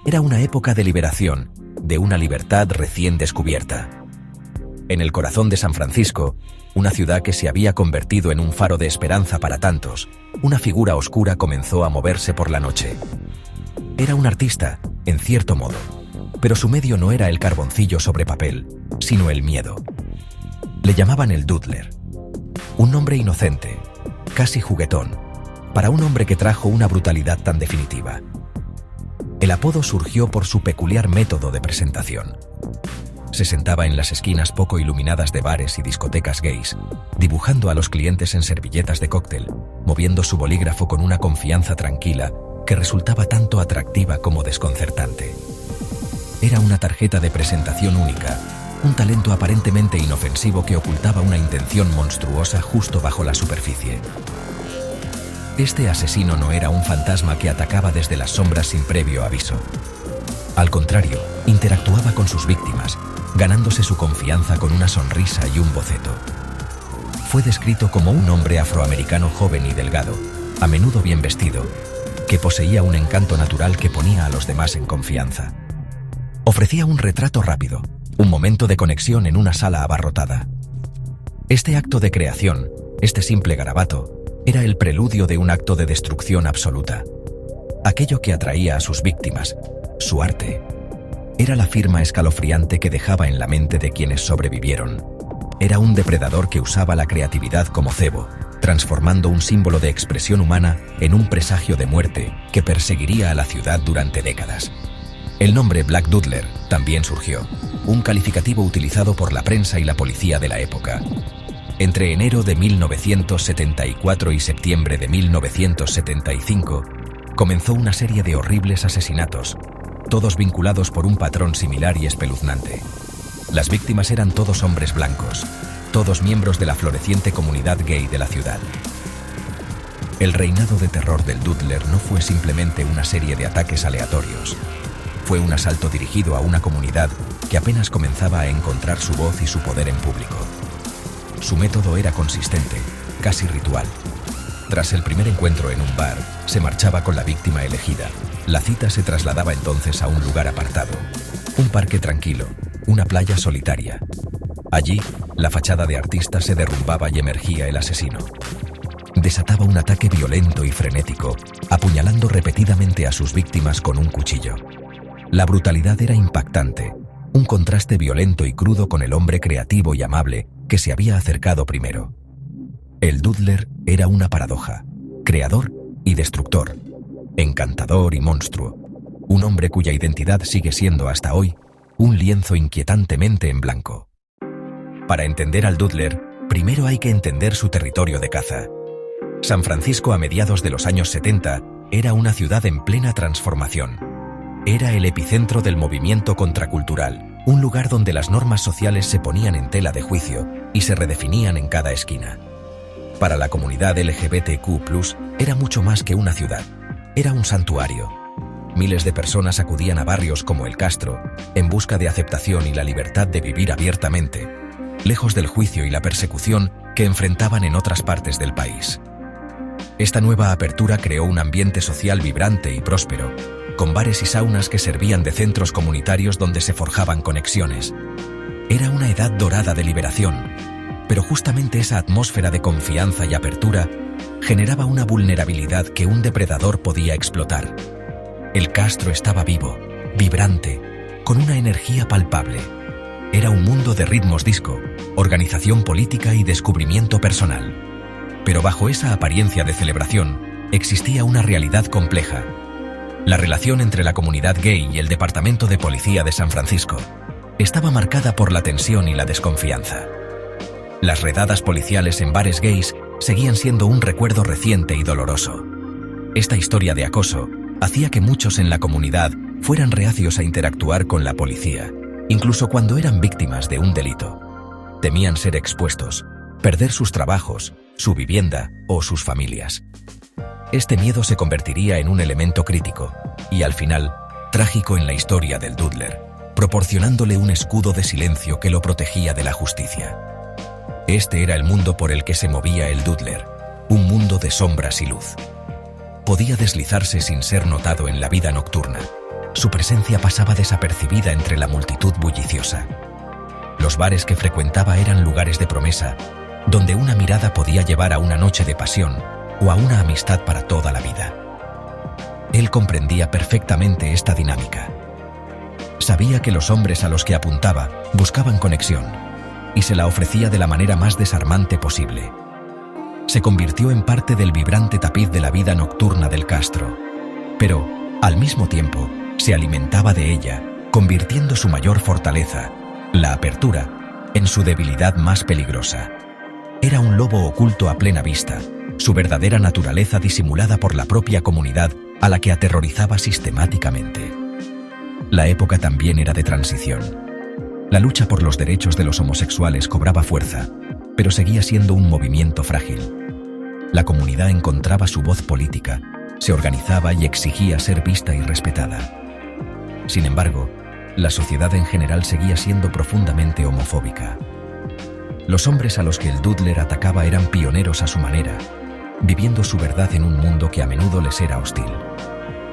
Era una época de liberación, de una libertad recién descubierta. En el corazón de San Francisco, una ciudad que se había convertido en un faro de esperanza para tantos, una figura oscura comenzó a moverse por la noche. Era un artista, en cierto modo, pero su medio no era el carboncillo sobre papel, sino el miedo. Le llamaban el Doodler. Un nombre inocente, casi juguetón, para un hombre que trajo una brutalidad tan definitiva. El apodo surgió por su peculiar método de presentación. Se sentaba en las esquinas poco iluminadas de bares y discotecas gays, dibujando a los clientes en servilletas de cóctel, moviendo su bolígrafo con una confianza tranquila que resultaba tanto atractiva como desconcertante. Era una tarjeta de presentación única, un talento aparentemente inofensivo que ocultaba una intención monstruosa justo bajo la superficie. Este asesino no era un fantasma que atacaba desde las sombras sin previo aviso. Al contrario, interactuaba con sus víctimas, ganándose su confianza con una sonrisa y un boceto. Fue descrito como un hombre afroamericano joven y delgado, a menudo bien vestido, que poseía un encanto natural que ponía a los demás en confianza. Ofrecía un retrato rápido, un momento de conexión en una sala abarrotada. Este acto de creación, este simple garabato, era el preludio de un acto de destrucción absoluta. Aquello que atraía a sus víctimas, su arte, era la firma escalofriante que dejaba en la mente de quienes sobrevivieron. Era un depredador que usaba la creatividad como cebo, transformando un símbolo de expresión humana en un presagio de muerte que perseguiría a la ciudad durante décadas. El nombre Black Doodler también surgió, un calificativo utilizado por la prensa y la policía de la época. Entre enero de 1974 y septiembre de 1975, comenzó una serie de horribles asesinatos, todos vinculados por un patrón similar y espeluznante. Las víctimas eran todos hombres blancos, todos miembros de la floreciente comunidad gay de la ciudad. El reinado de terror del Doodler no fue simplemente una serie de ataques aleatorios. Fue un asalto dirigido a una comunidad que apenas comenzaba a encontrar su voz y su poder en público. Su método era consistente, casi ritual. Tras el primer encuentro en un bar, se marchaba con la víctima elegida. La cita se trasladaba entonces a un lugar apartado, un parque tranquilo, una playa solitaria. Allí, la fachada de artista se derrumbaba y emergía el asesino. Desataba un ataque violento y frenético, apuñalando repetidamente a sus víctimas con un cuchillo. La brutalidad era impactante, un contraste violento y crudo con el hombre creativo y amable que se había acercado primero. El Doodler era una paradoja, creador y destructor, encantador y monstruo, un hombre cuya identidad sigue siendo hasta hoy un lienzo inquietantemente en blanco. Para entender al Doodler, primero hay que entender su territorio de caza. San Francisco a mediados de los años 70 era una ciudad en plena transformación. Era el epicentro del movimiento contracultural, un lugar donde las normas sociales se ponían en tela de juicio y se redefinían en cada esquina. Para la comunidad LGBTQ+, era mucho más que una ciudad, era un santuario. Miles de personas acudían a barrios como El Castro, en busca de aceptación y la libertad de vivir abiertamente, lejos del juicio y la persecución que enfrentaban en otras partes del país. Esta nueva apertura creó un ambiente social vibrante y próspero, con bares y saunas que servían de centros comunitarios donde se forjaban conexiones. Era una edad dorada de liberación, pero justamente esa atmósfera de confianza y apertura generaba una vulnerabilidad que un depredador podía explotar. El Castro estaba vivo, vibrante, con una energía palpable. Era un mundo de ritmos disco, organización política y descubrimiento personal. Pero bajo esa apariencia de celebración, existía una realidad compleja. La relación entre la comunidad gay y el Departamento de Policía de San Francisco estaba marcada por la tensión y la desconfianza. Las redadas policiales en bares gays seguían siendo un recuerdo reciente y doloroso. Esta historia de acoso hacía que muchos en la comunidad fueran reacios a interactuar con la policía, incluso cuando eran víctimas de un delito. Temían ser expuestos, perder sus trabajos, su vivienda o sus familias. Este miedo se convertiría en un elemento crítico y, al final, trágico en la historia del Doodler, proporcionándole un escudo de silencio que lo protegía de la justicia. Este era el mundo por el que se movía el Doodler, un mundo de sombras y luz. Podía deslizarse sin ser notado en la vida nocturna, su presencia pasaba desapercibida entre la multitud bulliciosa. Los bares que frecuentaba eran lugares de promesa, donde una mirada podía llevar a una noche de pasión o a una amistad para toda la vida. Él comprendía perfectamente esta dinámica. Sabía que los hombres a los que apuntaba buscaban conexión, y se la ofrecía de la manera más desarmante posible. Se convirtió en parte del vibrante tapiz de la vida nocturna del Castro, pero, al mismo tiempo, se alimentaba de ella, convirtiendo su mayor fortaleza, la apertura, en su debilidad más peligrosa. Era un lobo oculto a plena vista, su verdadera naturaleza disimulada por la propia comunidad a la que aterrorizaba sistemáticamente. La época también era de transición. La lucha por los derechos de los homosexuales cobraba fuerza, pero seguía siendo un movimiento frágil. La comunidad encontraba su voz política, se organizaba y exigía ser vista y respetada. Sin embargo, la sociedad en general seguía siendo profundamente homofóbica. Los hombres a los que el Doodler atacaba eran pioneros a su manera, viviendo su verdad en un mundo que a menudo les era hostil.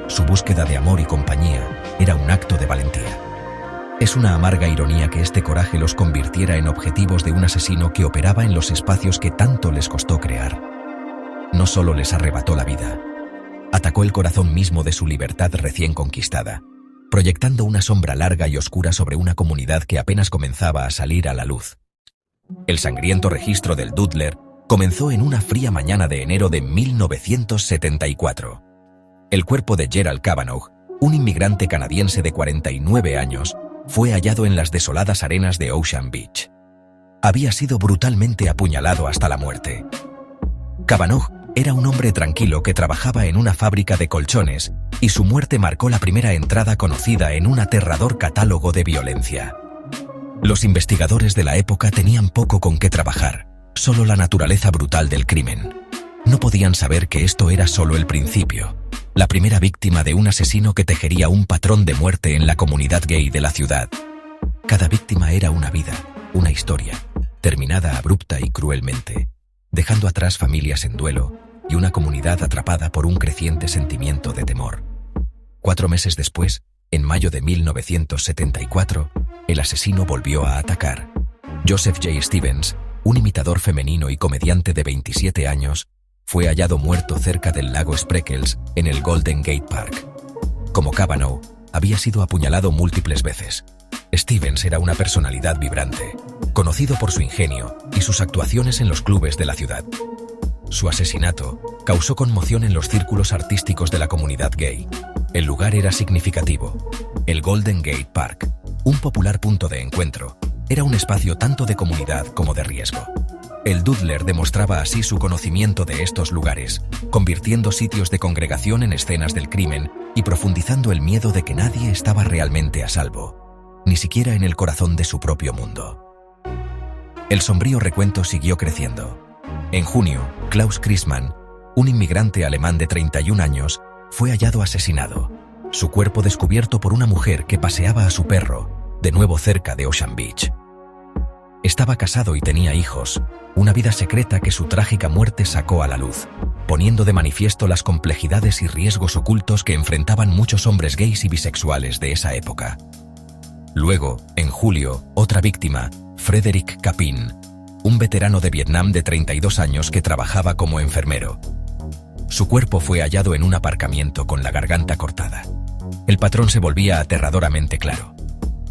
Su búsqueda de amor y compañía era un acto de valentía. Es una amarga ironía que este coraje los convirtiera en objetivos de un asesino que operaba en los espacios que tanto les costó crear. No solo les arrebató la vida, atacó el corazón mismo de su libertad recién conquistada, proyectando una sombra larga y oscura sobre una comunidad que apenas comenzaba a salir a la luz. El sangriento registro del Doodler comenzó en una fría mañana de enero de 1974. El cuerpo de Gerald Kavanaugh, un inmigrante canadiense de 49 años, fue hallado en las desoladas arenas de Ocean Beach. Había sido brutalmente apuñalado hasta la muerte. Kavanaugh era un hombre tranquilo que trabajaba en una fábrica de colchones y su muerte marcó la primera entrada conocida en un aterrador catálogo de violencia. Los investigadores de la época tenían poco con qué trabajar, solo la naturaleza brutal del crimen. No podían saber que esto era solo el principio, la primera víctima de un asesino que tejería un patrón de muerte en la comunidad gay de la ciudad. Cada víctima era una vida, una historia, terminada abrupta y cruelmente, dejando atrás familias en duelo y una comunidad atrapada por un creciente sentimiento de temor. 4 meses después, en mayo de 1974, el asesino volvió a atacar. Joseph J. Stevens, un imitador femenino y comediante de 27 años, fue hallado muerto cerca del lago Spreckels, en el Golden Gate Park. Como Kavanaugh, había sido apuñalado múltiples veces. Stevens era una personalidad vibrante, conocido por su ingenio y sus actuaciones en los clubes de la ciudad. Su asesinato causó conmoción en los círculos artísticos de la comunidad gay. El lugar era significativo. El Golden Gate Park, un popular punto de encuentro, era un espacio tanto de comunidad como de riesgo. El Doodler demostraba así su conocimiento de estos lugares, convirtiendo sitios de congregación en escenas del crimen y profundizando el miedo de que nadie estaba realmente a salvo, ni siquiera en el corazón de su propio mundo. El sombrío recuento siguió creciendo. En junio, Klaus Christmann, un inmigrante alemán de 31 años, fue hallado asesinado, su cuerpo descubierto por una mujer que paseaba a su perro, de nuevo cerca de Ocean Beach. Estaba casado y tenía hijos, una vida secreta que su trágica muerte sacó a la luz, poniendo de manifiesto las complejidades y riesgos ocultos que enfrentaban muchos hombres gays y bisexuales de esa época. Luego, en julio, otra víctima, Frederick Capin, un veterano de Vietnam de 32 años que trabajaba como enfermero. Su cuerpo fue hallado en un aparcamiento con la garganta cortada. El patrón se volvía aterradoramente claro.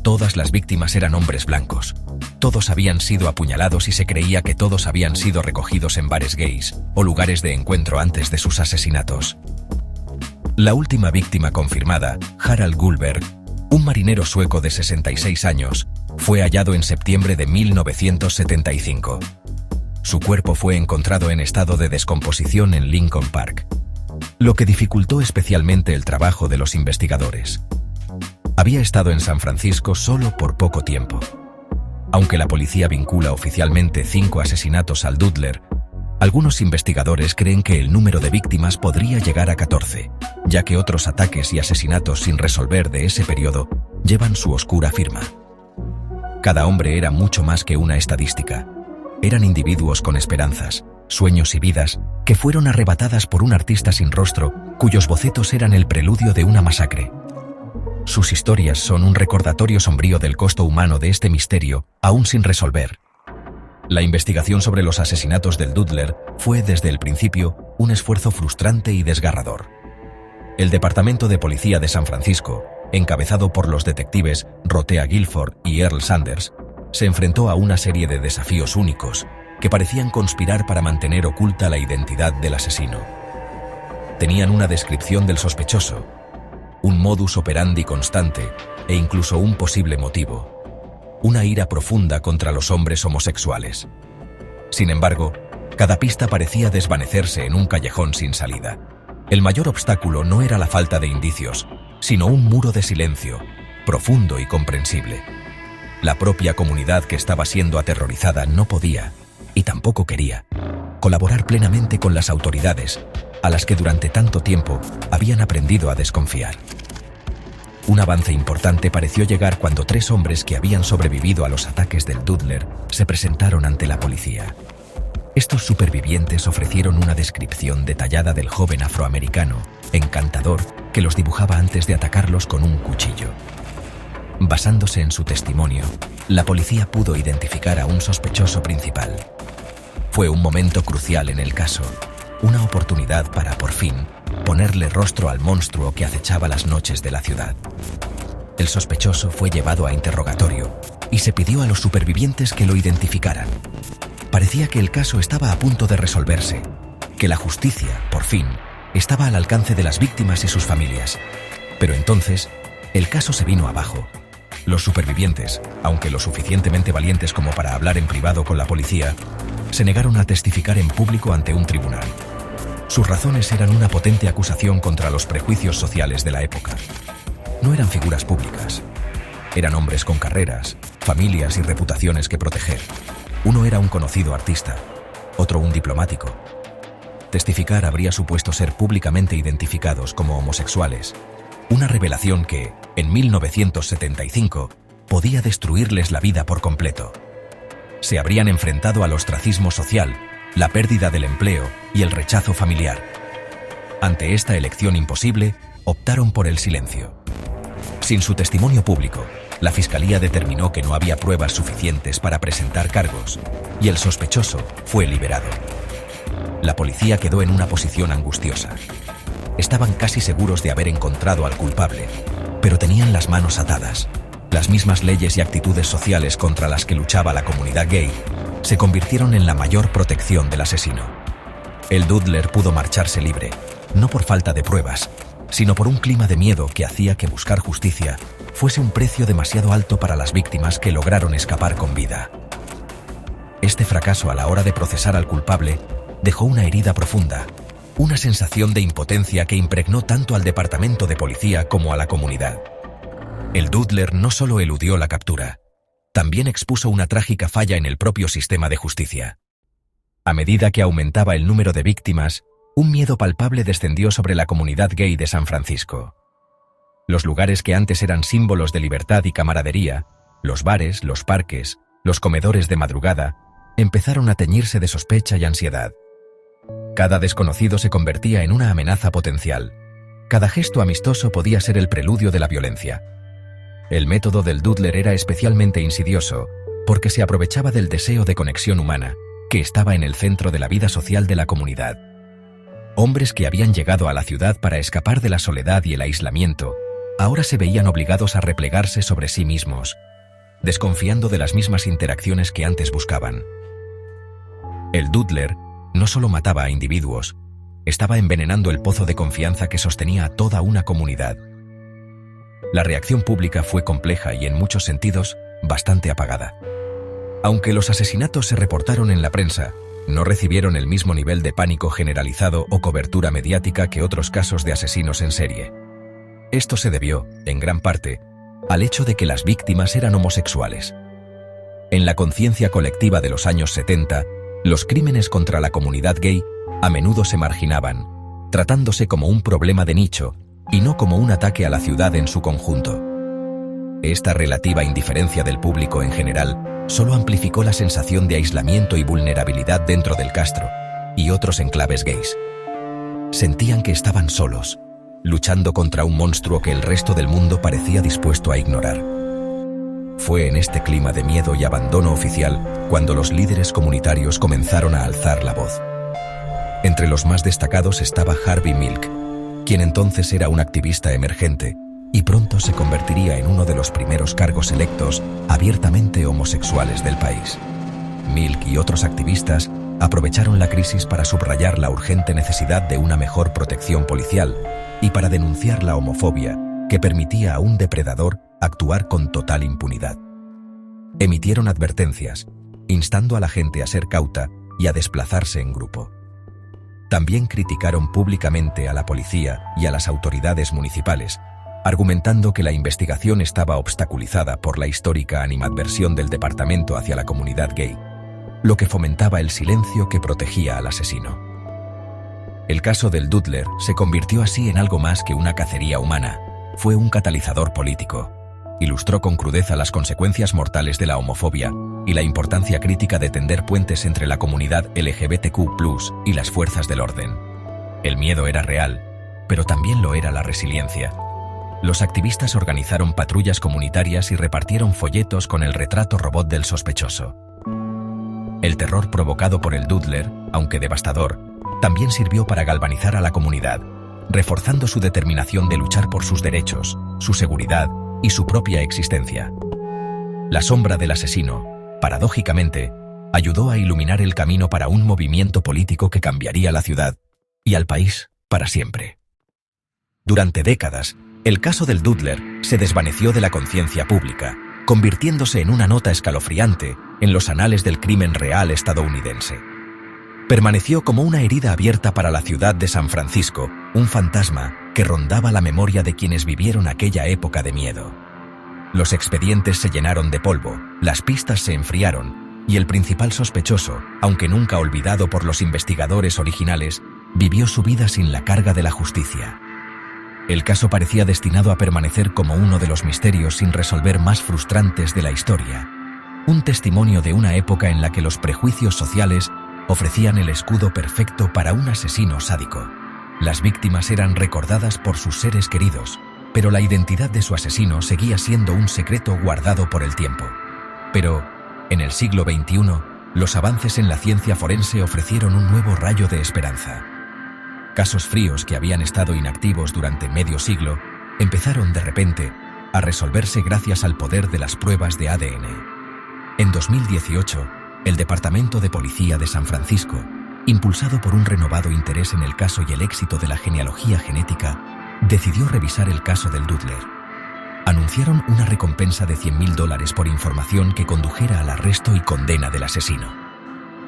Todas las víctimas eran hombres blancos. Todos habían sido apuñalados y se creía que todos habían sido recogidos en bares gays o lugares de encuentro antes de sus asesinatos. La última víctima confirmada, Harald Gullberg, un marinero sueco de 66 años, fue hallado en septiembre de 1975. Su cuerpo fue encontrado en estado de descomposición en Lincoln Park, lo que dificultó especialmente el trabajo de los investigadores. Había estado en San Francisco solo por poco tiempo. Aunque la policía vincula oficialmente 5 asesinatos al Doodler, algunos investigadores creen que el número de víctimas podría llegar a 14, ya que otros ataques y asesinatos sin resolver de ese periodo llevan su oscura firma. Cada hombre era mucho más que una estadística. Eran individuos con esperanzas, sueños y vidas que fueron arrebatadas por un artista sin rostro, cuyos bocetos eran el preludio de una masacre. Sus historias son un recordatorio sombrío del costo humano de este misterio, aún sin resolver. La investigación sobre los asesinatos del Dudler fue desde el principio un esfuerzo frustrante y desgarrador. El Departamento de Policía de San Francisco, encabezado por los detectives Rothea Guilford y Earl Sanders, se enfrentó a una serie de desafíos únicos que parecían conspirar para mantener oculta la identidad del asesino. Tenían una descripción del sospechoso, un modus operandi constante e incluso un posible motivo. Una ira profunda contra los hombres homosexuales. Sin embargo, cada pista parecía desvanecerse en un callejón sin salida. El mayor obstáculo no era la falta de indicios, sino un muro de silencio, profundo y comprensible. La propia comunidad que estaba siendo aterrorizada no podía, y tampoco quería, colaborar plenamente con las autoridades, a las que durante tanto tiempo habían aprendido a desconfiar. Un avance importante pareció llegar cuando 3 hombres que habían sobrevivido a los ataques del Dudler se presentaron ante la policía. Estos supervivientes ofrecieron una descripción detallada del joven afroamericano, encantador, que los dibujaba antes de atacarlos con un cuchillo. Basándose en su testimonio, la policía pudo identificar a un sospechoso principal. Fue un momento crucial en el caso, una oportunidad para, por fin, ponerle rostro al monstruo que acechaba las noches de la ciudad. El sospechoso fue llevado a interrogatorio y se pidió a los supervivientes que lo identificaran. Parecía que el caso estaba a punto de resolverse, que la justicia, por fin, estaba al alcance de las víctimas y sus familias. Pero entonces, el caso se vino abajo. Los supervivientes, aunque lo suficientemente valientes como para hablar en privado con la policía, se negaron a testificar en público ante un tribunal. Sus razones eran una potente acusación contra los prejuicios sociales de la época. No eran figuras públicas. Eran hombres con carreras, familias y reputaciones que proteger. Uno era un conocido artista, otro un diplomático. Testificar habría supuesto ser públicamente identificados como homosexuales, una revelación que, en 1975, podía destruirles la vida por completo. Se habrían enfrentado al ostracismo social, la pérdida del empleo y el rechazo familiar. Ante esta elección imposible, optaron por el silencio. Sin su testimonio público, la fiscalía determinó que no había pruebas suficientes para presentar cargos, y el sospechoso fue liberado. La policía quedó en una posición angustiosa. Estaban casi seguros de haber encontrado al culpable, pero tenían las manos atadas. Las mismas leyes y actitudes sociales contra las que luchaba la comunidad gay se convirtieron en la mayor protección del asesino. El Dudler pudo marcharse libre, no por falta de pruebas, sino por un clima de miedo que hacía que buscar justicia fuese un precio demasiado alto para las víctimas que lograron escapar con vida. Este fracaso a la hora de procesar al culpable dejó una herida profunda, una sensación de impotencia que impregnó tanto al departamento de policía como a la comunidad. El Dudler no solo eludió la captura, también expuso una trágica falla en el propio sistema de justicia. A medida que aumentaba el número de víctimas, un miedo palpable descendió sobre la comunidad gay de San Francisco. Los lugares que antes eran símbolos de libertad y camaradería, los bares, los parques, los comedores de madrugada, empezaron a teñirse de sospecha y ansiedad. Cada desconocido se convertía en una amenaza potencial. Cada gesto amistoso podía ser el preludio de la violencia. El método del Dudler era especialmente insidioso porque se aprovechaba del deseo de conexión humana que estaba en el centro de la vida social de la comunidad. Hombres que habían llegado a la ciudad para escapar de la soledad y el aislamiento, ahora se veían obligados a replegarse sobre sí mismos, desconfiando de las mismas interacciones que antes buscaban. El Dudler no solo mataba a individuos, estaba envenenando el pozo de confianza que sostenía a toda una comunidad. La reacción pública fue compleja y en muchos sentidos bastante apagada. Aunque los asesinatos se reportaron en la prensa, no recibieron el mismo nivel de pánico generalizado o cobertura mediática que otros casos de asesinos en serie. Esto se debió, en gran parte, al hecho de que las víctimas eran homosexuales. En la conciencia colectiva de los años 70, los crímenes contra la comunidad gay a menudo se marginaban, tratándose como un problema de nicho y no como un ataque a la ciudad en su conjunto. Esta relativa indiferencia del público en general solo amplificó la sensación de aislamiento y vulnerabilidad dentro del Castro y otros enclaves gays. Sentían que estaban solos, luchando contra un monstruo que el resto del mundo parecía dispuesto a ignorar. Fue en este clima de miedo y abandono oficial cuando los líderes comunitarios comenzaron a alzar la voz. Entre los más destacados estaba Harvey Milk, quien entonces era un activista emergente y pronto se convertiría en uno de los primeros cargos electos abiertamente homosexuales del país. Milk y otros activistas aprovecharon la crisis para subrayar la urgente necesidad de una mejor protección policial y para denunciar la homofobia que permitía a un depredador actuar con total impunidad. Emitieron advertencias, instando a la gente a ser cauta y a desplazarse en grupo. También criticaron públicamente a la policía y a las autoridades municipales, argumentando que la investigación estaba obstaculizada por la histórica animadversión del departamento hacia la comunidad gay, lo que fomentaba el silencio que protegía al asesino. El caso del Doodler se convirtió así en algo más que una cacería humana. Fue un catalizador político. Ilustró con crudeza las consecuencias mortales de la homofobia y la importancia crítica de tender puentes entre la comunidad LGBTQ+ y las fuerzas del orden. El miedo era real, pero también lo era la resiliencia. Los activistas organizaron patrullas comunitarias y repartieron folletos con el retrato robot del sospechoso. El terror provocado por el Doodler, aunque devastador, también sirvió para galvanizar a la comunidad, reforzando su determinación de luchar por sus derechos, su seguridad y su propia existencia. La sombra del asesino, paradójicamente, ayudó a iluminar el camino para un movimiento político que cambiaría la ciudad y al país para siempre. Durante décadas, el caso del Doodler se desvaneció de la conciencia pública, convirtiéndose en una nota escalofriante en los anales del crimen real estadounidense. Permaneció como una herida abierta para la ciudad de San Francisco, un fantasma que rondaba la memoria de quienes vivieron aquella época de miedo. Los expedientes se llenaron de polvo, las pistas se enfriaron, y el principal sospechoso, aunque nunca olvidado por los investigadores originales, vivió su vida sin la carga de la justicia. El caso parecía destinado a permanecer como uno de los misterios sin resolver más frustrantes de la historia. Un testimonio de una época en la que los prejuicios sociales ofrecían el escudo perfecto para un asesino sádico. Las víctimas eran recordadas por sus seres queridos, pero la identidad de su asesino seguía siendo un secreto guardado por el tiempo. Pero, en el siglo XXI, los avances en la ciencia forense ofrecieron un nuevo rayo de esperanza. Casos fríos que habían estado inactivos durante medio siglo empezaron de repente a resolverse gracias al poder de las pruebas de ADN. En 2018, el Departamento de Policía de San Francisco, impulsado por un renovado interés en el caso y el éxito de la genealogía genética, decidió revisar el caso del Doodler. Anunciaron una recompensa de $100.000 por información que condujera al arresto y condena del asesino.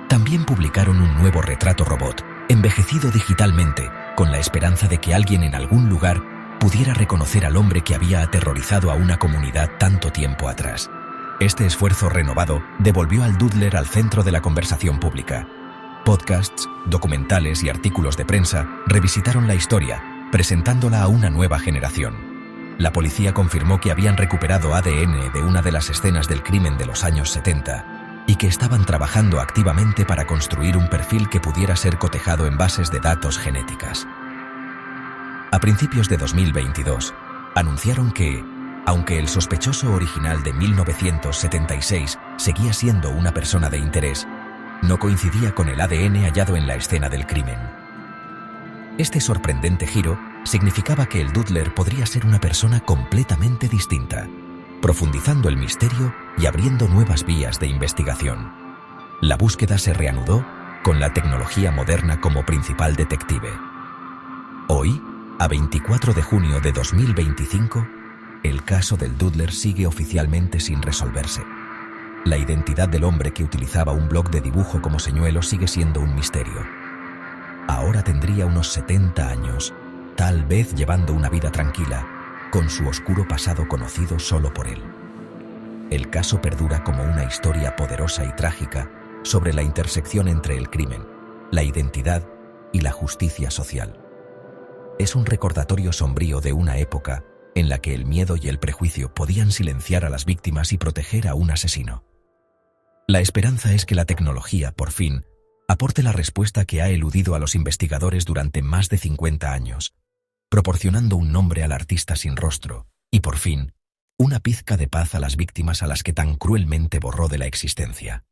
También publicaron un nuevo retrato robot, envejecido digitalmente, con la esperanza de que alguien en algún lugar pudiera reconocer al hombre que había aterrorizado a una comunidad tanto tiempo atrás. Este esfuerzo renovado devolvió al Doodler al centro de la conversación pública. Podcasts, documentales y artículos de prensa revisitaron la historia, presentándola a una nueva generación. La policía confirmó que habían recuperado ADN de una de las escenas del crimen de los años 70 y que estaban trabajando activamente para construir un perfil que pudiera ser cotejado en bases de datos genéticas. A principios de 2022, anunciaron que, aunque el sospechoso original de 1976 seguía siendo una persona de interés, no coincidía con el ADN hallado en la escena del crimen. Este sorprendente giro significaba que el Doodler podría ser una persona completamente distinta, profundizando el misterio y abriendo nuevas vías de investigación. La búsqueda se reanudó con la tecnología moderna como principal detective. Hoy, a 24 de junio de 2025, el caso del Doodler sigue oficialmente sin resolverse. La identidad del hombre que utilizaba un blog de dibujo como señuelo sigue siendo un misterio. Ahora tendría unos 70 años, tal vez llevando una vida tranquila, con su oscuro pasado conocido solo por él. El caso perdura como una historia poderosa y trágica sobre la intersección entre el crimen, la identidad y la justicia social. Es un recordatorio sombrío de una época en la que el miedo y el prejuicio podían silenciar a las víctimas y proteger a un asesino. La esperanza es que la tecnología, por fin, aporte la respuesta que ha eludido a los investigadores durante más de 50 años, proporcionando un nombre al artista sin rostro y, por fin, una pizca de paz a las víctimas a las que tan cruelmente borró de la existencia.